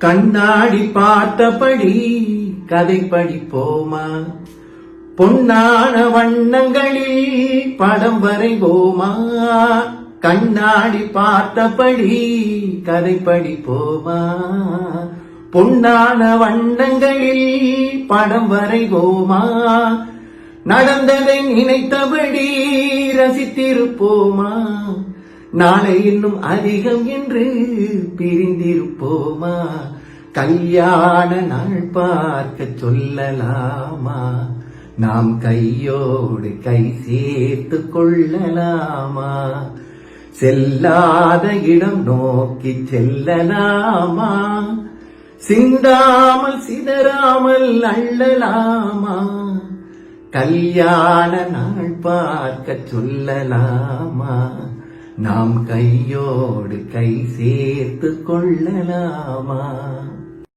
கண்ணாடி பார்த்தபடி கதை படிப்போமா, பொன்னான வண்ணங்களில் படம் வரைவோமா. கண்ணாடி பார்த்தபடி கதை படிப்போமா, பொன்னான வண்ணங்களில் படம் வரைவோமா. நடந்ததை நினைத்தபடி ரசித்திருப்போமா, நாளை இன்னும் அதிகம் என்று பிரிந்திருப்போமா. கல்யாண நாள் பார்க்க சொல்லலாமா, நாம் கையோடு கை சேர்த்து கொள்ளலாமா. செல்லாத இடம் நோக்கி செல்லலாமா, சிந்தாமல் சிதறாமல் அள்ளலாமா. கல்யாண நாள் பார்க்க சொல்லலாமா, நாம் கையோடு கை சேர்த்து கொள்ளலாமா.